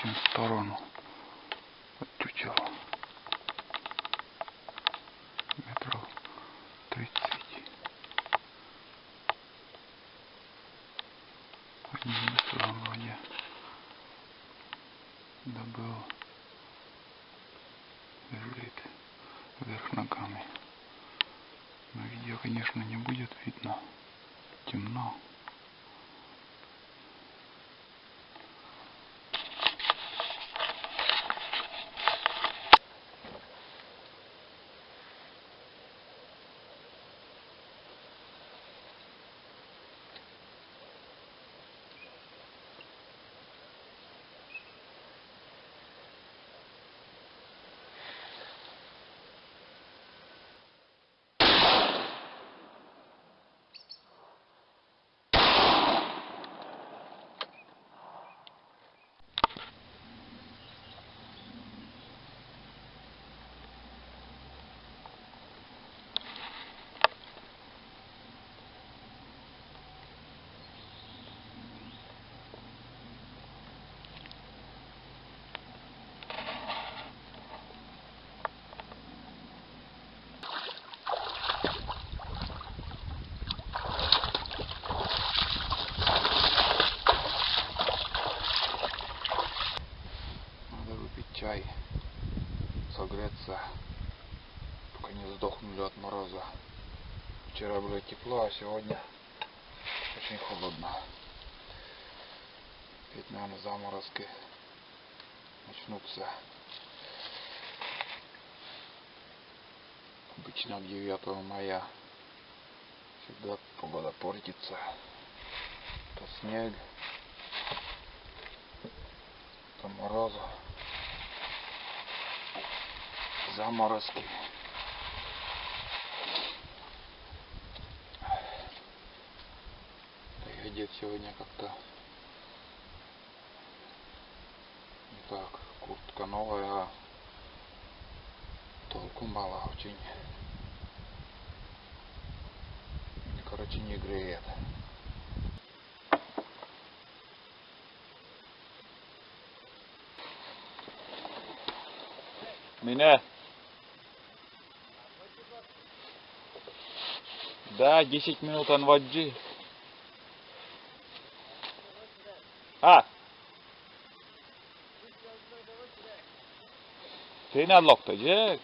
очень в сторону от чучела. Метров 30. Одним местом вроде добыл, лежит вверх ногами. На видео, конечно, не будет видно, темно. Чай, согреться, пока не сдохнули от мороза. Вчера было тепло, а сегодня очень холодно. Ведь, наверное, заморозки начнутся. Обычно к 9 мая всегда погода портится. То снег, то мороз, заморозки. Я одет сегодня как-то не так. Куртка новая, а толку мало очень. Короче, не греет. Меня? Да, 10 минут анваджи. А? Ты на локте, же?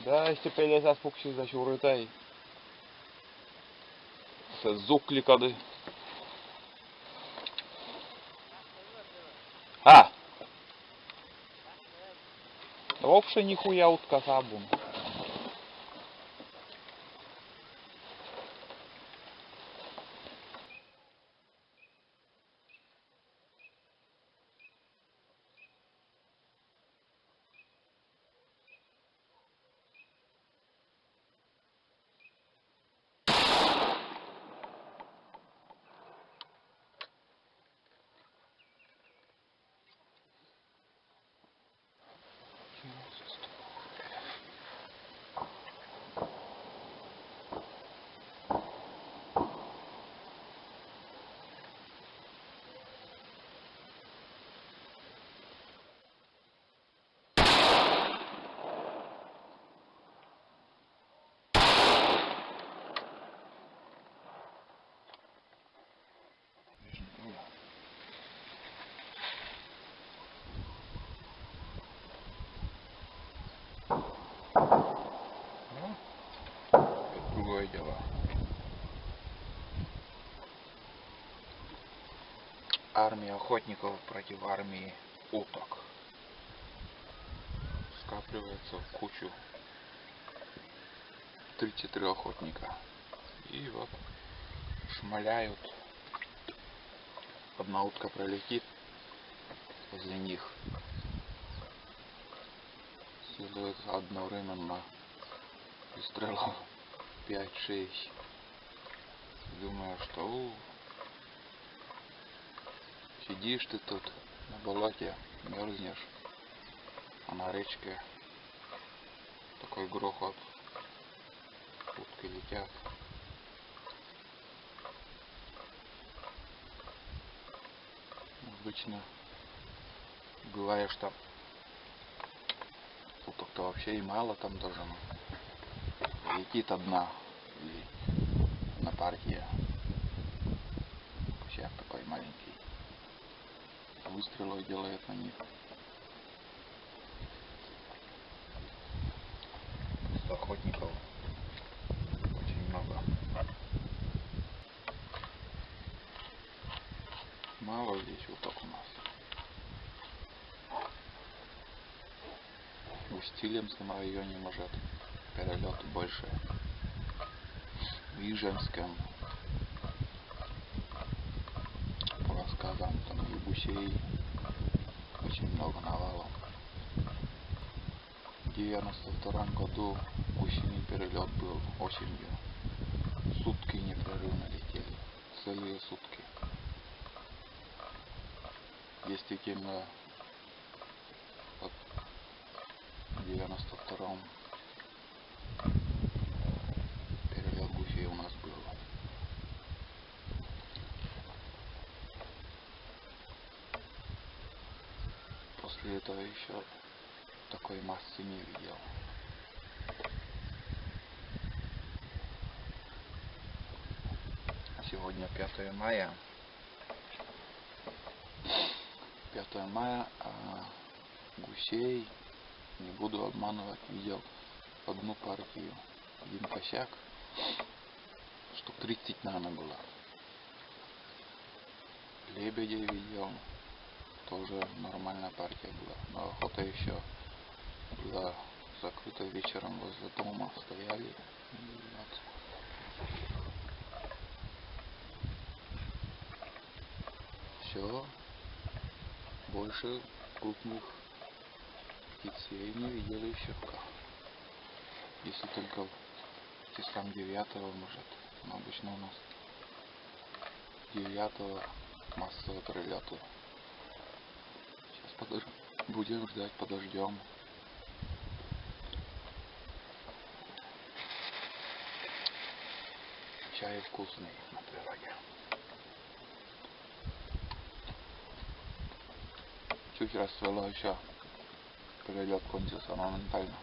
Да, işte pelesas pukşiza şurutai. Se zuklikadı. Ha? Вообще нихуя утка сабун. Другое дело. Армия охотников против армии уток. Скапливается в кучу 3-4 охотника. И вот шмаляют. Одна утка пролетит возле них. Следует одновременно выстрелов 5-6. Думаю, что сидишь ты тут на болоте, мерзнешь, а на речке такой грохот, утки летят. обычно бывает, что уток-то вообще и мало там даже. Летит одна или на партии. Косяк такой маленький. Выстрелов делает на них. Охотников очень много. Мало здесь уток у нас. В Устилемском районе, может, перелет больше. В Ижевском, по рассказам, там и гусей очень много навалом. В 92 году гусиный перелет был осенью. Сутки непрерывно летели. Целые сутки. Действительно, вот в 92-м перелет гусей у нас был. После этого еще такой массы не видел. Сегодня 5 мая. 5 мая, а гусей, не буду обманывать, видел одну партию. Один косяк, штук 30, наверное, было. Лебедей видел, тоже нормальная партия была. Но охота еще была закрыта вечером возле дома, стояли. Вот. Все, больше крупных птицей не видел еще пока. Если только числам 9-го, может. Но обычно у нас 9-го массово прилеты. Сейчас будем ждать, подождем. Чай вкусный на природе. Чуть расцвело еще. Перелет кончился моментально.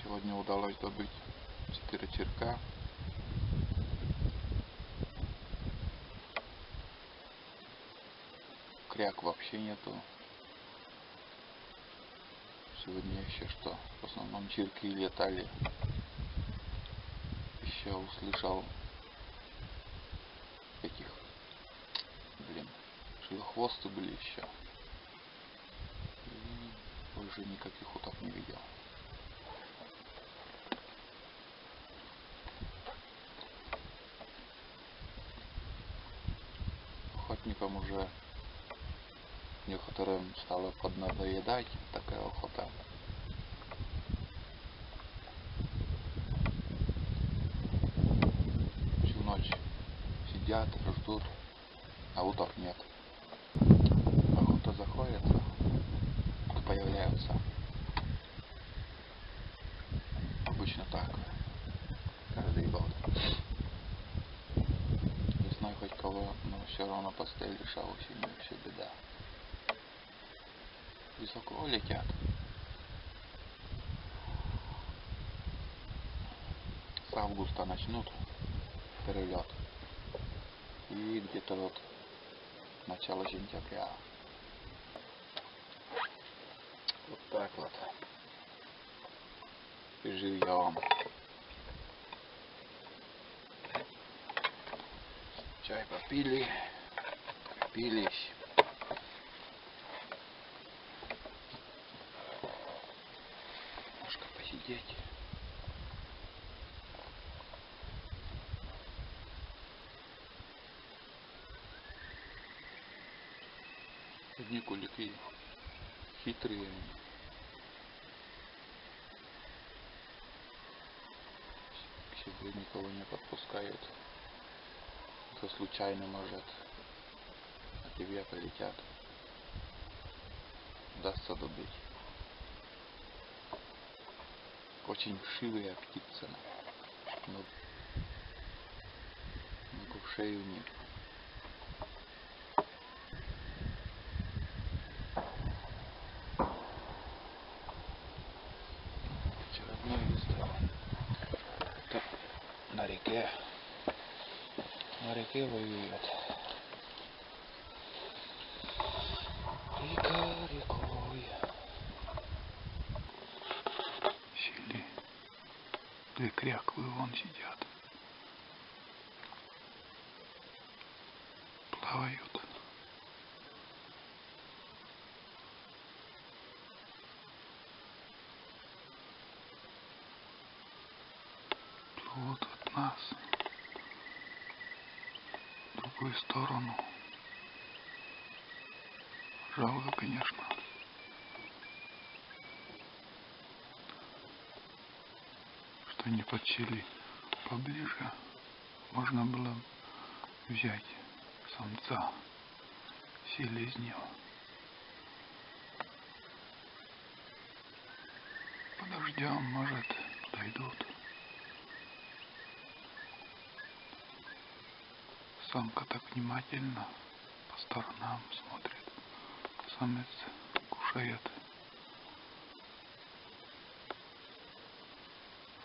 Сегодня удалось добыть 4 черка. Кряк вообще нету. Сегодня еще что? В основном черки летали. Еще услышал этих, шилохвосты были еще. И больше никаких уток не видел. Охотникам уже некоторым стало поднадоедать такая охота. Всю ночь сидят, ждут, а уток нет. Охота заходится, появляются. Обычно так, каждый год. Весной хоть кого, но все равно пострелишь, а осенью все беда. Высоко летят. С августа начнут перелет. И где-то вот начало сентября. Вот так вот. И живьем. Чай попили, пропились. Немножко посидеть. Одни кулики хитрые. К себе никого не подпускают. То случайно, может, на тебе полетят. Удастся добыть. Очень вшивые птицы. Много шею-ник. Очередной выстрел. Это на реке. На реке воюет. Река рекой. Сели. Две кряквы вон сидят. Плавают. Плывут от нас. В другую сторону. Жалко, конечно. Что не подсели поближе. Можно было взять самца, селезнего. Подождем, может, дойдут. Самка так внимательно по сторонам смотрит. Самец кушает.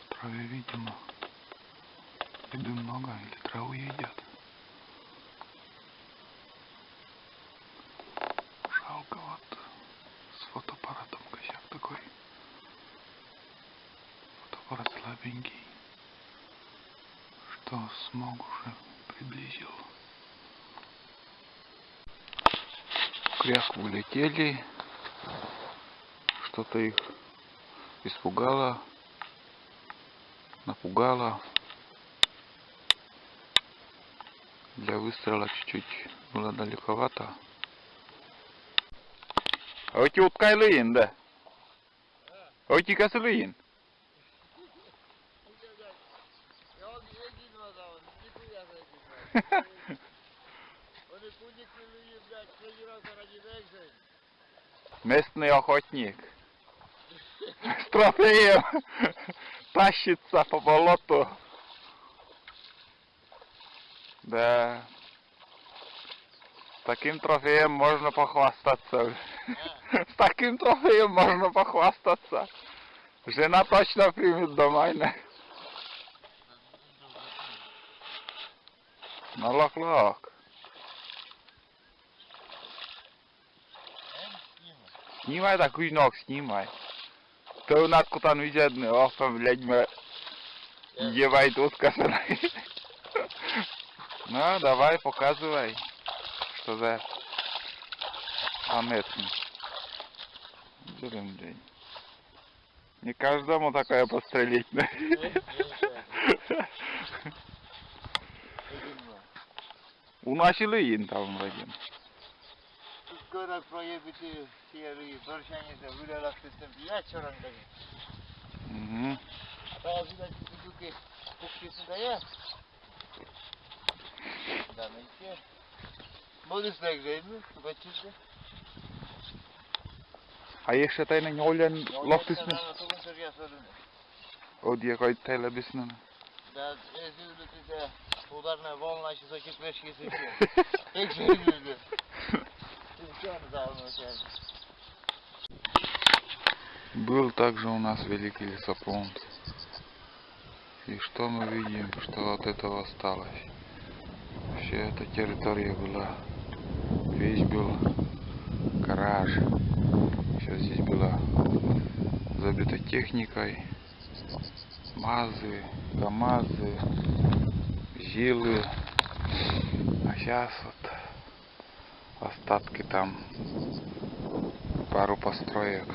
В траве, видимо, еды много или траву едят. Жалко, вот с фотоаппаратом косяк такой. Фотоаппарат слабенький, что смог уже приблизил. Кряк улетели, что-то их испугало, напугало. Для выстрела чуть-чуть было далековато. А у тебя утка лыин, да? А у тебя лыин? Местный охотник с трофеем тащится по болоту. Да, с таким трофеем можно похвастаться. С таким трофеем можно похвастаться. Жена точно примет домой. На лок-лок. Снимай такой ног, снимай. То у нас куда-то видно, блядь, мы ебай тут косаной. Ну, давай, показывай, что за самец. Не каждому такое пострелить. У нас и лыин там один. Скоро проедут серые борщаницы, выляла в этом вечером. А видать, тут купчица я. Да, найти. Будешь так же, бачишь? А jeszcze tej nie olen loftysny. Odjechać tyle bysny. Да, это ударная волна сейчас эти клешки сыпят. Был также у нас великий лесопункт. И что мы видим, что от этого осталось? Вся эта территория была, весь был гараж. Все здесь было забито техникой. МАЗы, КАМАЗы, ЗИЛы. А сейчас вот остатки там, пара построек.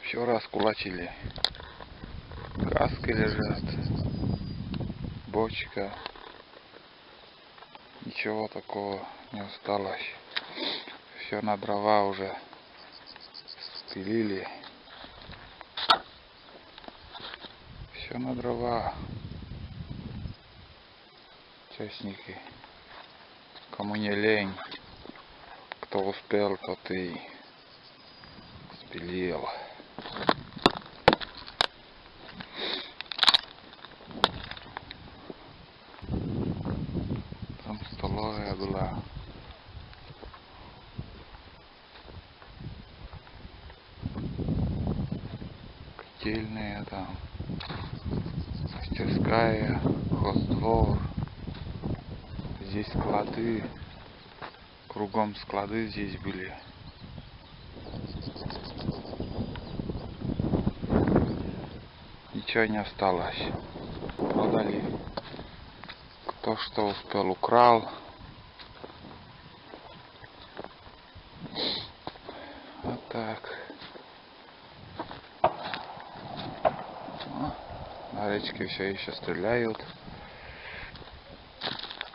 Все раскулачили. Каски лежат, бочка. Ничего такого не осталось. Все на дрова уже спилили. Все на дрова. Частники. Кому не лень, кто успел, тот и спилил. котельные, там мастерская, хоздвор. Здесь склады, кругом склады здесь были. Ничего не осталось. Продали. Кто что успел, украл. Вот так. На речке все еще стреляют.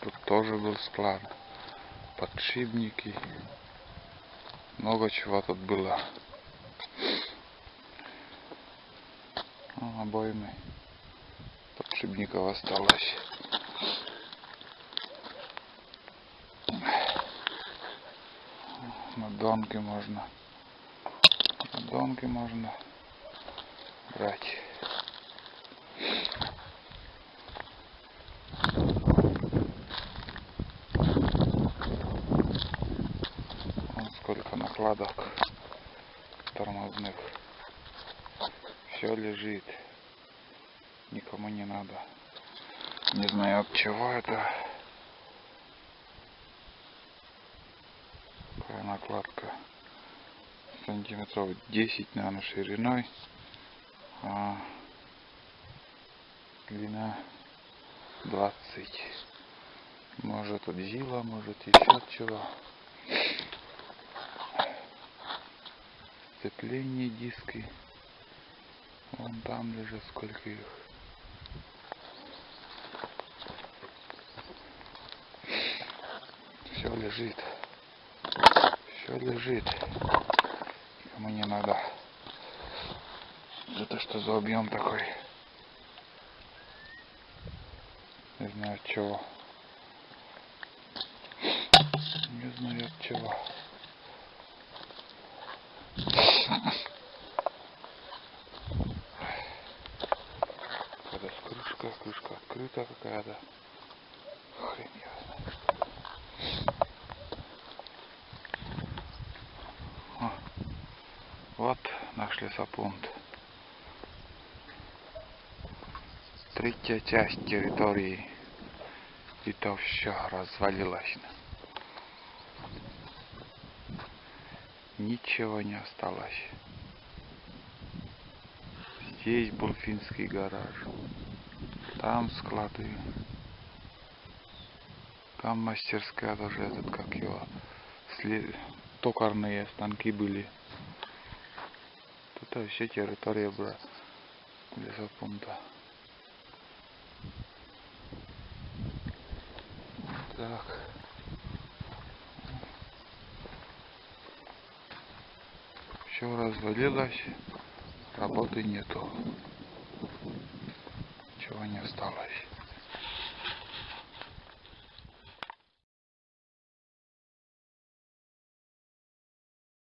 Тут тоже был склад. Подшипники. Много чего тут было. Обоймы подшипников осталось. Надонки можно брать. Вон сколько накладок тормозных. Все лежит. Никому не надо. Не знаю, от чего это. Какая накладка. Сантиметров 10, наверное, шириной. А длина 20. Может от Зила, может еще от чего. Сцепление, диски. Вон там лежит сколько их. Все лежит. Все лежит. Кому не надо. Это что за объем такой? Не знаю от чего. Не знаю от чего. Какая-то крышка открыта какая-то. Хрень ясно. Вот наш лесопункт. Третья часть территории. И то все развалилось. Ничего не осталось. Здесь был финский гараж. Там склады. Там мастерская тоже этот, как его, токарные станки были. Тут вообще территория была лесопункта. Так. Все развалилось. Работы нету. Ничего не осталось.